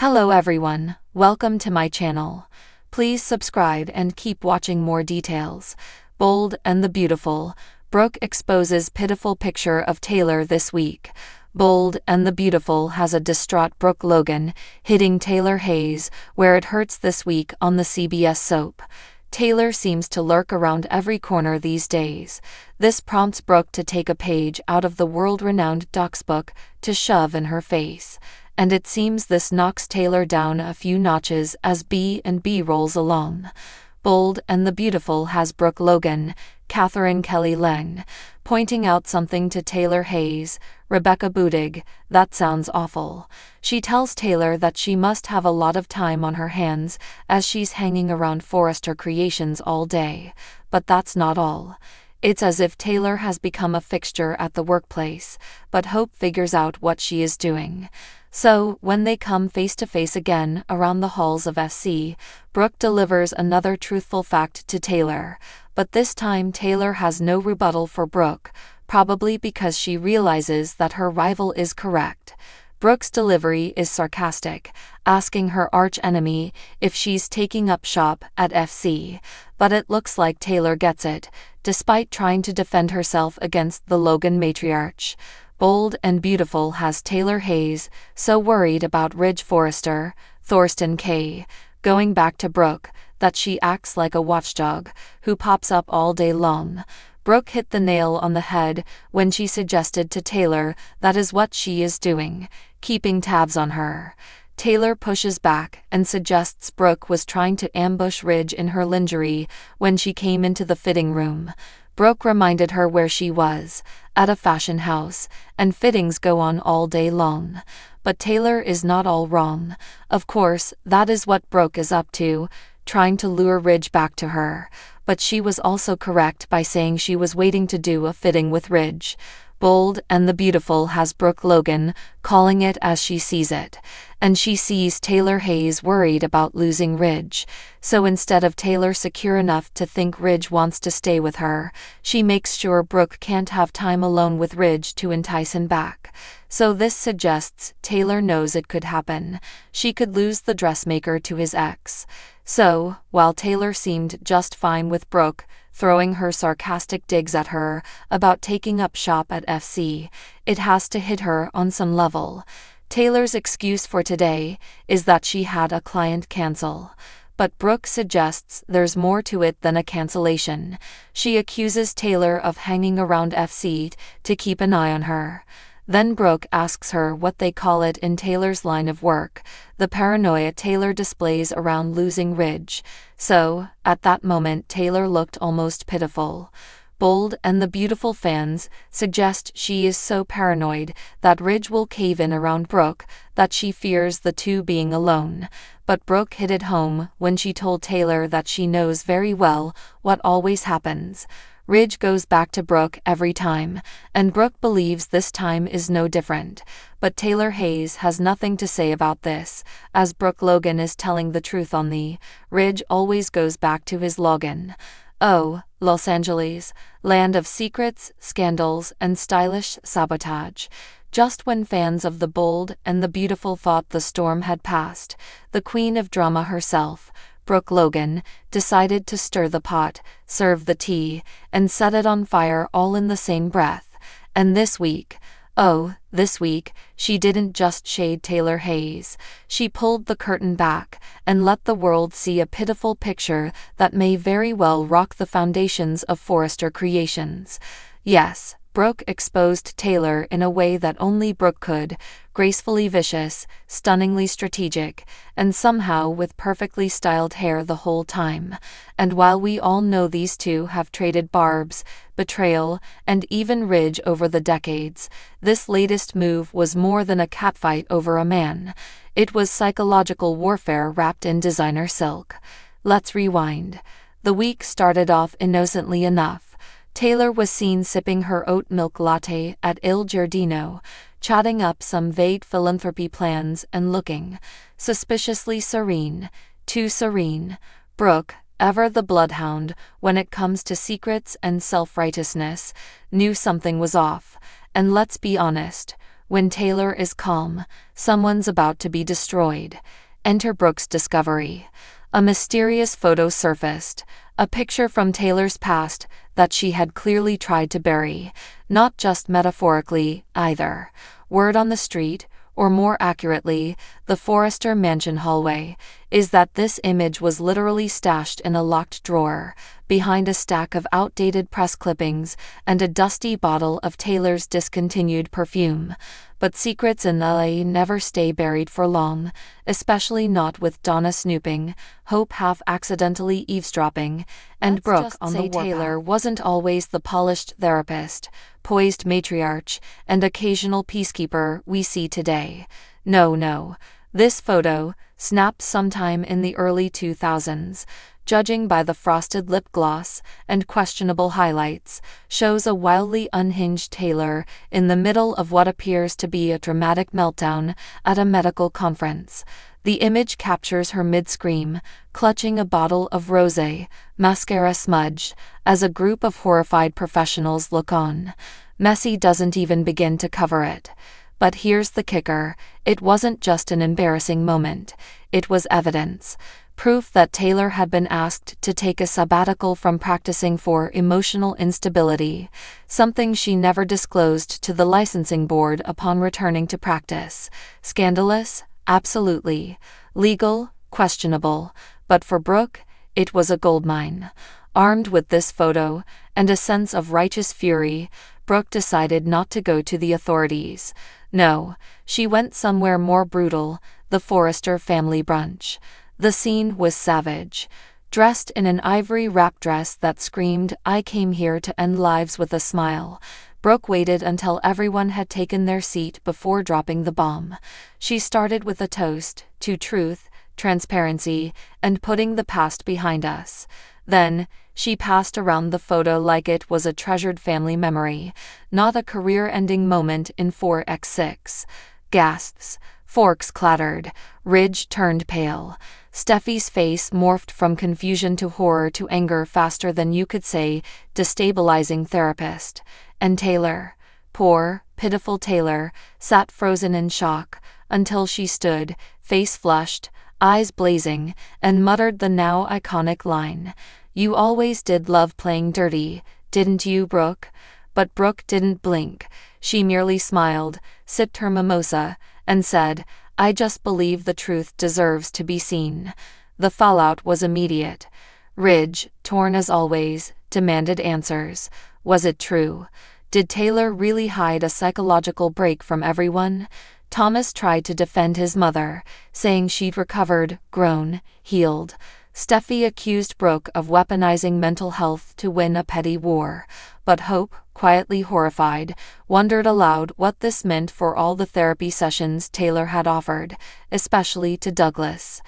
Hello everyone, welcome to my channel. Please subscribe and keep watching more details. Bold and the Beautiful. Brooke exposes pitiful picture of Taylor this week. Bold and the Beautiful has a distraught Brooke Logan hitting Taylor Hayes where it hurts this week on the CBS soap. Taylor seems to lurk around every corner these days. This prompts Brooke to take a page out of the world-renowned Doc's book to shove in her face. And it seems this knocks Taylor down a few notches as B&B rolls along. Bold and the Beautiful has Brooke Logan, Catherine Kelly Lang, pointing out something to Taylor Hayes, Rebecca Budig, that sounds awful. She tells Taylor that she must have a lot of time on her hands as she's hanging around Forrester Creations all day. But that's not all. It's as if Taylor has become a fixture at the workplace, but Hope figures out what she is doing. So, when they come face to face again around the halls of FC, Brooke delivers another truthful fact to Taylor, but this time Taylor has no rebuttal for Brooke, probably because she realizes that her rival is correct. Brooke's delivery is sarcastic, asking her arch-enemy if she's taking up shop at FC, but it looks like Taylor gets it, despite trying to defend herself against the Logan matriarch. Bold and Beautiful has Taylor Hayes so worried about Ridge Forrester, Thorsten K., going back to Brooke, that she acts like a watchdog who pops up all day long. Brooke hit the nail on the head when she suggested to Taylor that is what she is doing, keeping tabs on her. Taylor pushes back and suggests Brooke was trying to ambush Ridge in her lingerie when she came into the fitting room. Brooke reminded her where she was, at a fashion house, and fittings go on all day long. But Taylor is not all wrong. Of course, that is what Brooke is up to, trying to lure Ridge back to her. But she was also correct by saying she was waiting to do a fitting with Ridge. Bold and the Beautiful has Brooke Logan calling it as she sees it, and she sees Taylor Hayes worried about losing Ridge. So instead of Taylor secure enough to think Ridge wants to stay with her, she makes sure Brooke can't have time alone with Ridge to entice him back. So this suggests Taylor knows it could happen. She could lose the dressmaker to his ex. So, while Taylor seemed just fine with Brooke throwing her sarcastic digs at her about taking up shop at FC, it has to hit her on some level. Taylor's excuse for today is that she had a client cancel. But Brooke suggests there's more to it than a cancellation. She accuses Taylor of hanging around FC to keep an eye on her. Then Brooke asks her what they call it in Taylor's line of work, the paranoia Taylor displays around losing Ridge. So, at that moment Taylor looked almost pitiful. Bold and the Beautiful fans suggest she is so paranoid that Ridge will cave in around Brooke that she fears the two being alone. But Brooke hit it home when she told Taylor that she knows very well what always happens. Ridge goes back to Brooke every time, and Brooke believes this time is no different. But Taylor Hayes has nothing to say about this, as Brooke Logan is telling the truth on the Ridge always goes back to his login. Oh, Los Angeles, land of secrets, scandals, and stylish sabotage. Just when fans of the Bold and the Beautiful thought the storm had passed, the queen of drama herself, Brooke Logan, decided to stir the pot, serve the tea, and set it on fire all in the same breath. And this week, she didn't just shade Taylor Hayes. She pulled the curtain back and let the world see a pitiful picture that may very well rock the foundations of Forrester Creations. Yes, Brooke exposed Taylor in a way that only Brooke could, gracefully vicious, stunningly strategic, and somehow with perfectly styled hair the whole time. And while we all know these two have traded barbs, betrayal, and even Ridge over the decades, this latest move was more than a catfight over a man. It was psychological warfare wrapped in designer silk. Let's rewind. The week started off innocently enough. Taylor was seen sipping her oat milk latte at Il Giardino, chatting up some vague philanthropy plans and looking suspiciously serene, too serene. Brooke, ever the bloodhound when it comes to secrets and self-righteousness, knew something was off. And let's be honest, When Taylor is calm, someone's about to be destroyed. Enter Brooke's discovery. A mysterious photo surfaced, a picture from Taylor's past that she had clearly tried to bury, not just metaphorically, either. Word on the street, or more accurately, the Forrester mansion hallway, is that this image was literally stashed in a locked drawer, behind a stack of outdated press clippings and a dusty bottle of Taylor's discontinued perfume. But secrets in LA never stay buried for long, especially not with Donna snooping, Hope half-accidentally eavesdropping, and Brooke on the warpath. Taylor wasn't always the polished therapist, poised matriarch, and occasional peacekeeper we see today. No. This photo, snapped sometime in the early 2000s, judging by the frosted lip gloss and questionable highlights, shows a wildly unhinged Taylor in the middle of what appears to be a dramatic meltdown at a medical conference. The image captures her mid-scream, clutching a bottle of rosé, mascara smudged, as a group of horrified professionals look on. Messi doesn't even begin to cover it. But here's the kicker, it wasn't just an embarrassing moment, it was evidence. Proof that Taylor had been asked to take a sabbatical from practicing for emotional instability, something she never disclosed to the licensing board upon returning to practice. Scandalous? Absolutely. Legal? Questionable. But for Brooke, it was a goldmine. Armed with this photo, and a sense of righteous fury, Brooke decided not to go to the authorities. No, she went somewhere more brutal, the Forrester family brunch. The scene was savage. Dressed in an ivory wrap dress that screamed, "I came here to end lives with a smile," Brooke waited until everyone had taken their seat before dropping the bomb. She started with a toast to truth, transparency, and putting the past behind us. Then, she passed around the photo like it was a treasured family memory, not a career-ending moment in 4x6. Gasps. Forks clattered. Ridge turned pale. Steffi's face morphed from confusion to horror to anger faster than you could say, destabilizing therapist. And Taylor, poor, pitiful Taylor, sat frozen in shock, until she stood, face flushed, eyes blazing, and muttered the now iconic line, "You always did love playing dirty, didn't you, Brooke?" But Brooke didn't blink. She merely smiled, sipped her mimosa, and said, "I just believe the truth deserves to be seen." The fallout was immediate. Ridge, torn as always, demanded answers. Was it true? Did Taylor really hide a psychological break from everyone? Thomas tried to defend his mother, saying she'd recovered, grown, healed. Steffi accused Brooke of weaponizing mental health to win a petty war. But Hope, quietly horrified, wondered aloud what this meant for all the therapy sessions Taylor had offered, especially to Douglas.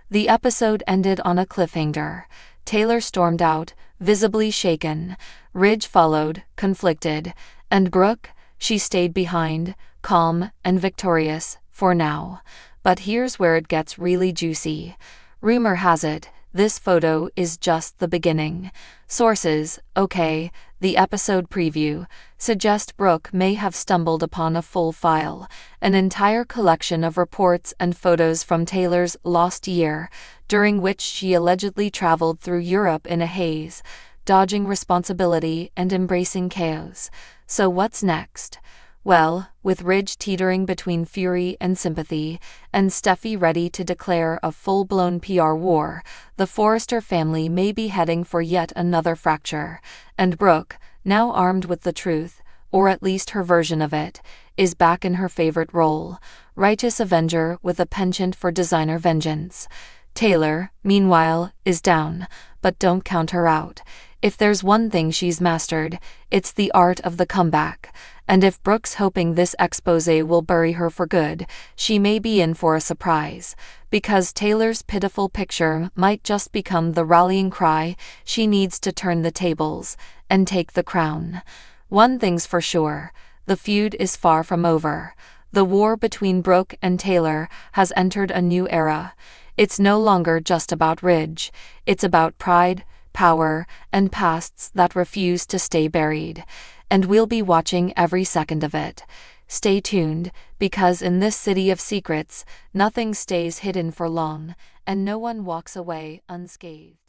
The episode ended on a cliffhanger. Taylor stormed out, visibly shaken. Ridge followed, conflicted. And Brooke? She stayed behind, calm and victorious, for now. But here's where it gets really juicy. Rumor has it, this photo is just the beginning. Sources, okay, the episode preview, suggest Brooke may have stumbled upon a full file, an entire collection of reports and photos from Taylor's lost year, during which she allegedly traveled through Europe in a haze, dodging responsibility and embracing chaos. So what's next? Well, with Ridge teetering between fury and sympathy, and Steffi ready to declare a full-blown PR war, the Forrester family may be heading for yet another fracture. And Brooke, now armed with the truth, or at least her version of it, is back in her favorite role, righteous avenger with a penchant for designer vengeance. Taylor, meanwhile, is down, but don't count her out. If there's one thing she's mastered, it's the art of the comeback. And if Brooke's hoping this exposé will bury her for good, she may be in for a surprise, because Taylor's pitiful picture might just become the rallying cry she needs to turn the tables and take the crown. One thing's for sure, the feud is far from over. The war between Brooke and Taylor has entered a new era. It's no longer just about Ridge, it's about pride, power, and pasts that refuse to stay buried. And we'll be watching every second of it. Stay tuned, because in this city of secrets, nothing stays hidden for long, and no one walks away unscathed.